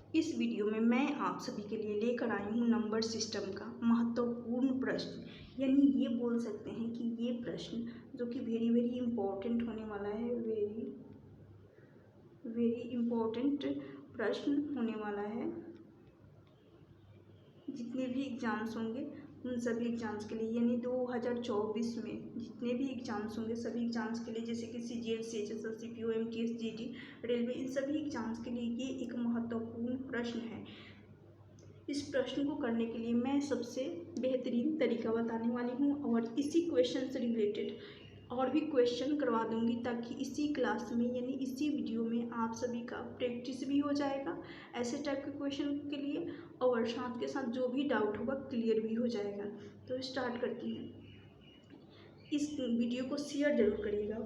इस वीडियो में मैं आप सभी के लिए लेकर आई हूँ नंबर सिस्टम का महत्वपूर्ण प्रश्न, यानी ये बोल सकते हैं कि ये प्रश्न जो कि वेरी वेरी इम्पोर्टेंट होने वाला है, वेरी वेरी इम्पोर्टेंट प्रश्न होने वाला है। जितने भी एग्ज़ाम्स होंगे उन सभी एग्ज़ाम्स के लिए, यानी 2024 में जितने भी एग्ज़ाम्स होंगे सभी एग्ज़ाम्स के लिए, जैसे कि CGL, CHSL, CPO, MTS, GT, railway, इन सभी एग्ज़ाम्स के लिए ये एक महत्वपूर्ण प्रश्न है। इस प्रश्न को करने के लिए मैं सबसे बेहतरीन तरीका बताने वाली हूँ और इसी क्वेश्चन से रिलेटेड और भी क्वेश्चन करवा दूंगी, ताकि इसी क्लास में यानी इसी वीडियो में आप सभी का प्रैक्टिस भी हो जाएगा ऐसे टाइप के क्वेश्चन के लिए, और साथ के साथ जो भी डाउट होगा क्लियर भी हो जाएगा। तो स्टार्ट करती हैं। इस वीडियो को शेयर जरूर करिएगा।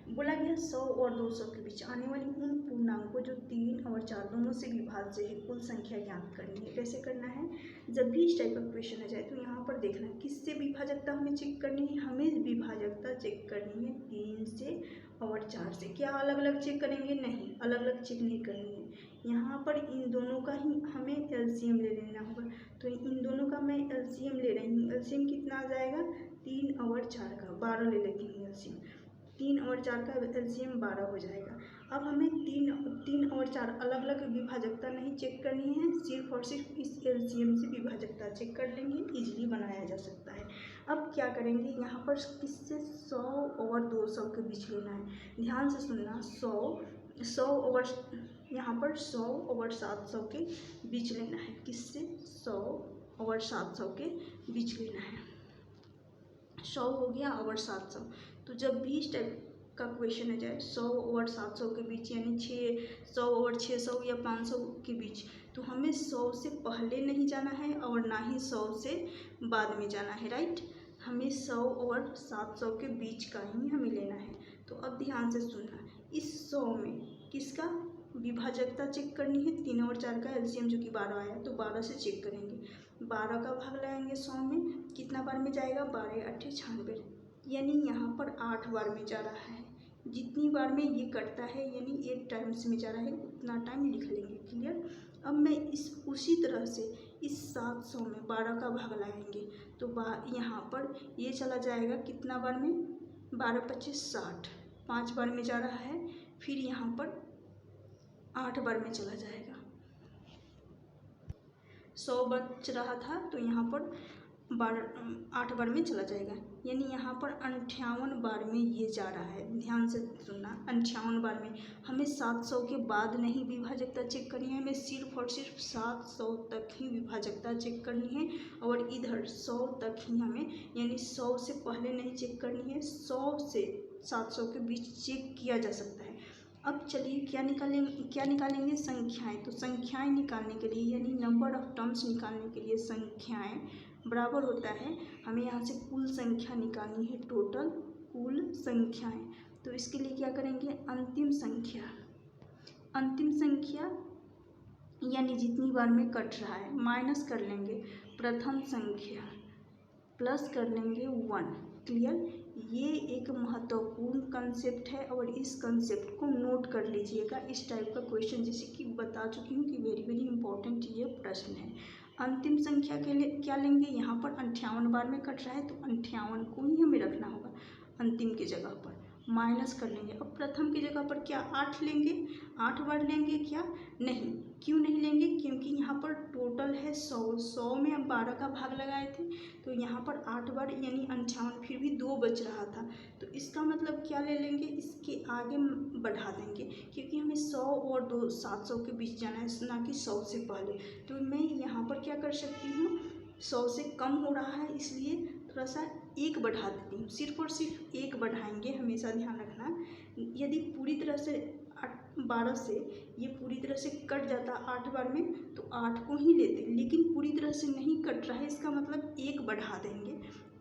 बोला गया 100 और 200 के बीच आने वाली उन पूर्णांकों जो 3 और 4 दोनों से विभाज्य है कुल संख्या ज्ञात करनी है। कैसे करना है? जब भी इस टाइप का क्वेश्चन आ जाए तो यहाँ पर देखना किससे विभाजकता हमें चेक करनी है। हमें विभाजकता चेक करनी है 3 से और 4 से। क्या अलग अलग चेक करेंगे? नहीं, अलग अलग चेक नहीं करनी है। यहाँ पर इन दोनों का ही हमें एलसीएम ले लेना होगा। तो इन दोनों का मैं एलसीएम ले रही हूँ। एलसीएम कितना आ जाएगा? 3 और 4 का 12 ले लेती हूँ एलसीएम। 3 और 4 का एलसीएम 12 हो जाएगा। अब हमें 3 और 4 अलग अलग विभाजकता नहीं चेक करनी है, सिर्फ और सिर्फ इस एलसीएम से विभाजकता चेक कर लेंगे, इजीली बनाया जा सकता है। अब क्या करेंगे? यहाँ पर किससे 100 और 200 के बीच लेना है। ध्यान से सुनना, 100 और यहाँ पर 100 और 700 के बीच लेना है। किससे? 100 और 700 के बीच लेना है। 100 हो गया और 700। तो जब भी इस टाइप का क्वेश्चन आ जाए 100 और 700 के बीच, यानी 600 और 600 या 500 के बीच, तो हमें 100 से पहले नहीं जाना है और ना ही 100 से बाद में जाना है, राइट। हमें 100 और 700 के बीच का ही हमें लेना है। तो अब ध्यान से सुनना, इस 100 में किसका विभाजकता चेक करनी है? 3 और 4 का एलसीएम जो कि 12 आया, तो 12 से चेक करेंगे। 12 का भाग लगाएंगे 100 में, कितना बार में जाएगा? 12 8 96, यानी यहाँ पर 8 बार में जा रहा है। जितनी बार में ये कटता है यानी 8 टाइम्स में जा रहा है, उतना टाइम लिख लेंगे। क्लियर? अब मैं उसी तरह से इस 700 में 12 का भाग लगाएंगे तो यहाँ पर ये चला जाएगा कितना बार में? 12 25 60, 5 बार में जा रहा है। फिर यहाँ पर 8 बार में चला जाएगा। 100 बच रहा था तो यहाँ पर 8 बार में चला जाएगा, यानी यहाँ पर 58 बार में ये जा रहा है। ध्यान से सुनना, 58 बार में। हमें 700 के बाद नहीं विभाजकता चेक करनी है, हमें सिर्फ और सिर्फ 700 तक ही विभाजकता चेक करनी है, और इधर 100 तक ही हमें, यानी 100 से पहले नहीं चेक करनी है। 100 से 700 के बीच चेक किया जा सकता है। अब चलिए क्या निकालेंगे? संख्याएं। तो संख्याएं निकालने के लिए, यानी नंबर ऑफ टर्म्स निकालने के लिए संख्याएं बराबर होता है, हमें यहाँ से कुल संख्या निकालनी है, टोटल कुल संख्याएं। तो इसके लिए क्या करेंगे? अंतिम संख्या यानी जितनी बार में कट रहा है माइनस कर लेंगे प्रथम संख्या, प्लस कर लेंगे 1। क्लियर? ये एक महत्वपूर्ण कंसेप्ट है और इस कंसेप्ट को नोट कर लीजिएगा। इस टाइप का क्वेश्चन जैसे कि बता चुकी हूँ कि वेरी वेरी इंपॉर्टेंट ये प्रश्न है। अंतिम संख्या के लिए क्या लेंगे? यहाँ पर 58 बार में कट रहा है तो 58 को ही हमें रखना होगा अंतिम की जगह पर, माइनस कर लेंगे। अब प्रथम की जगह पर क्या 8 लेंगे? 8 बार लेंगे क्या? नहीं। क्यों नहीं लेंगे? क्योंकि यहाँ पर टोटल है 100 में हम 12 का भाग लगाए थे, तो यहाँ पर 8 बार यानी 58, फिर भी 2 बच रहा था, तो इसका मतलब क्या ले लेंगे? इसके आगे बढ़ा देंगे, क्योंकि हमें 100 और 700 के बीच जाना है, ना कि 100 से पहले। तो मैं यहाँ पर क्या कर सकती हूँ? 100 से कम हो रहा है इसलिए थोड़ा सा 1 बढ़ा देती हूँ, सिर्फ और सिर्फ 1 बढ़ाएंगे, हमेशा ध्यान रखना। यदि पूरी तरह से 12 से ये पूरी तरह से कट जाता 8 बार में तो 8 को ही लेते, लेकिन पूरी तरह से नहीं कट रहा है, इसका मतलब 1 बढ़ा देंगे।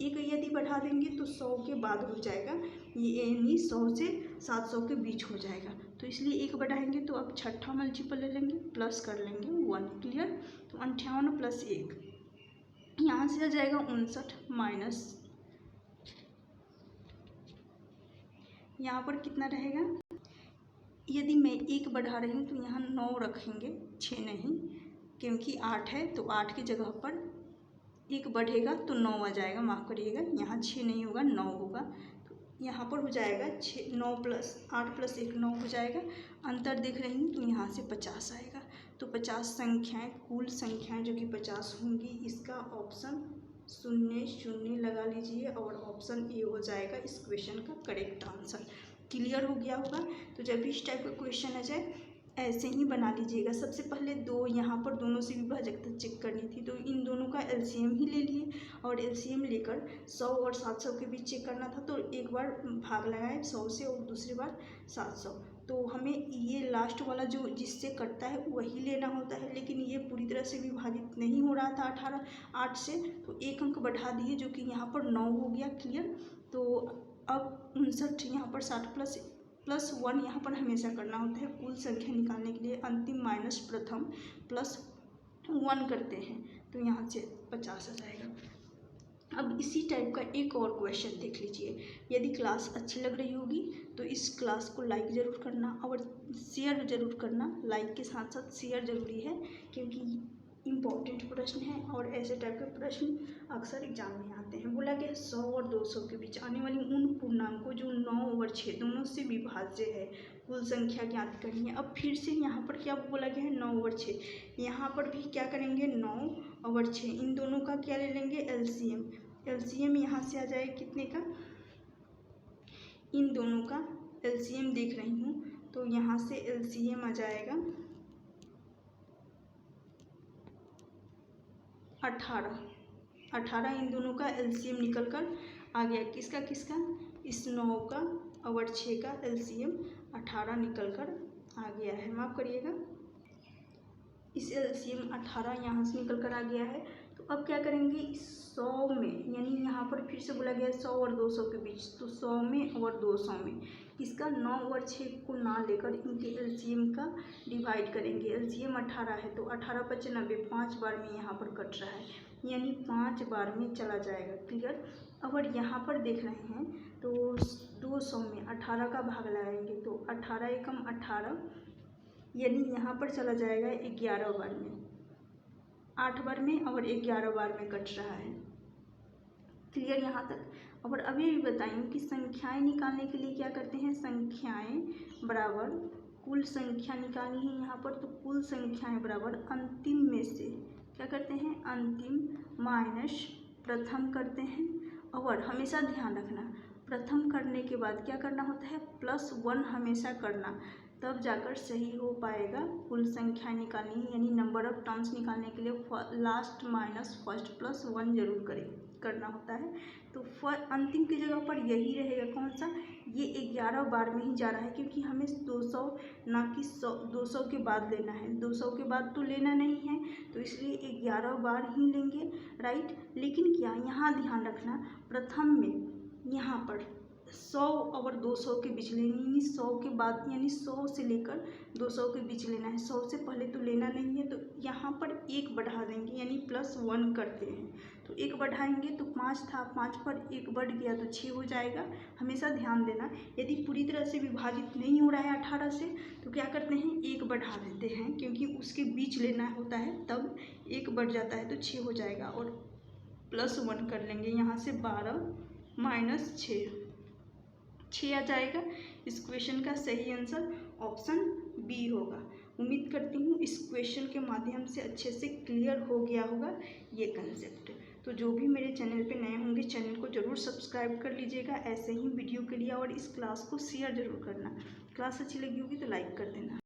1 यदि बढ़ा देंगे तो 100 के बाद हो जाएगा, ये यानी 100 से 700 के बीच हो जाएगा, तो इसलिए 1 बढ़ाएंगे। तो अब छठा मल्टीपल ले लेंगे, प्लस कर लेंगे 1। क्लियर? तो 58 + 1 यहाँ से आ जाएगा 59, माइनस यहाँ पर कितना रहेगा? यदि मैं 1 बढ़ा रही हूँ तो यहाँ 9 रखेंगे, 6 नहीं, क्योंकि 8 है तो 8 की जगह पर 1 बढ़ेगा तो 9 आ जाएगा, माफ़ करिएगा, यहाँ 6 नहीं होगा 9 होगा। तो यहाँ पर हो जाएगा 9 प्लस 8 प्लस 1 9 हो जाएगा। अंतर देख रही हूँ तो यहाँ से 50 आएगा। तो 50 संख्याएँ, कुल संख्याएँ जो कि 50 होंगी, इसका ऑप्शन 0 0 लगा लीजिए और ऑप्शन ए हो जाएगा इस क्वेश्चन का करेक्ट आंसर। क्लियर हो गया होगा। तो जब भी इस टाइप का क्वेश्चन आ जाए ऐसे ही बना लीजिएगा। सबसे पहले दो यहाँ पर दोनों से विभाजकता चेक करनी थी, तो इन दोनों का एलसीएम ही ले लिए और एलसीएम लेकर 100 और 700 के बीच चेक करना था। तो एक बार भाग लगाए 100 से और दूसरी बार 700। तो हमें ये लास्ट वाला जो जिससे कटता है वही लेना होता है, लेकिन ये पूरी तरह से विभाजित नहीं हो रहा था 8 से, तो 1 अंक बढ़ा दिए जो कि यहाँ पर 9 हो गया। क्लियर। तो अब 59 यहाँ पर 60 प्लस 1 यहाँ पर हमेशा करना होता है कुल संख्या निकालने के लिए। अंतिम माइनस प्रथम प्लस 1 करते हैं तो यहाँ से 50 आ जाएगा। अब इसी टाइप का एक और क्वेश्चन देख लीजिए। यदि क्लास अच्छी लग रही होगी तो इस क्लास को लाइक ज़रूर करना और शेयर ज़रूर करना। लाइक के साथ साथ शेयर ज़रूरी है क्योंकि इम्पॉर्टेंट प्रश्न है और ऐसे टाइप के प्रश्न अक्सर एग्जाम में आते हैं। बोला गया 100 और 200 के बीच आने वाली उन पूर्णांकों जो 9 और 6 दोनों से विभाज्य है, कुल संख्या ज्ञात करनी है। अब फिर से यहाँ पर क्या बोला गया है 9 और 6, यहाँ पर भी क्या करेंगे 9 और 6 इन दोनों का क्या ले लेंगे एलसीएम। एलसीएम यहाँ से आ जाए कितने का, इन दोनों का एलसीएम देख रही हूँ तो यहाँ से एलसीएम आ जाएगा 18। इन दोनों का एलसीएम निकल कर आ गया। किसका किसका, इस 9 का और 6 का एलसीएम 18 निकल कर आ गया है। माफ़ करिएगा, इस एलसीएम 18 यहाँ से निकल कर आ गया है। तो अब क्या करेंगे 100 में, यानी यहाँ पर फिर से बोला गया 100 और 200 के बीच, तो 100 में और 200 में इसका 9 और 6 को ना लेकर इनके एलसीएम का डिवाइड करेंगे। एलसीएम 18 है तो 18 × 90 5 बार में यहाँ पर कट रहा है, यानी 5 बार में चला जाएगा। क्लियर। अगर यहाँ पर देख रहे हैं तो 200 में 18 का भाग लगाएंगे तो 18 एकम 18, यानी यहाँ पर चला जाएगा 11 बार में, 8 बार में और 11 बार में कट रहा है। क्लियर यहाँ तक। और अभी भी बताएं कि संख्याएं निकालने के लिए क्या करते हैं, संख्याएं बराबर कुल संख्या निकालनी है यहाँ पर, तो कुल संख्याएं बराबर अंतिम में से क्या करते हैं, अंतिम माइनस प्रथम करते हैं। और हमेशा ध्यान रखना प्रथम करने के बाद क्या करना होता है +1 हमेशा करना, तब जाकर सही हो पाएगा। कुल संख्या निकालनी है यानी नंबर ऑफ टर्म्स निकालने के लिए लास्ट माइनस फर्स्ट +1 जरूर करना होता है। तो अंतिम की जगह पर यही रहेगा, कौन सा, ये 11 बार में ही जा रहा है क्योंकि हमें 200 ना कि 200 के बाद लेना है, 200 के बाद तो लेना नहीं है, तो इसलिए 11 बार ही लेंगे। राइट। लेकिन क्या यहाँ ध्यान रखना प्रथम में यहाँ पर 100 और 200 के बीच लेनी, यानी 100 के बाद यानी 100 से लेकर 200 के बीच लेना है, 100 से पहले तो लेना नहीं है। तो यहाँ पर 1 बढ़ा देंगे यानी +1 करते हैं, तो 1 बढ़ाएंगे तो 5 था, 5 पर 1 बढ़ गया तो 6 हो जाएगा। हमेशा ध्यान देना यदि पूरी तरह से विभाजित नहीं हो रहा है 18 से तो क्या करते हैं 1 बढ़ा देते हैं, क्योंकि उसके बीच लेना होता है तब 1 बढ़ जाता है तो 6 हो जाएगा और +1 कर लेंगे यहाँ से 12 - 6 आ जाएगा। इस क्वेश्चन का सही आंसर ऑप्शन बी होगा। उम्मीद करती हूँ इस क्वेश्चन के माध्यम से अच्छे से क्लियर हो गया होगा ये कंसेप्ट। तो जो भी मेरे चैनल पे नए होंगे चैनल को ज़रूर सब्सक्राइब कर लीजिएगा ऐसे ही वीडियो के लिए, और इस क्लास को शेयर ज़रूर करना। क्लास अच्छी लगी होगी तो लाइक कर देना।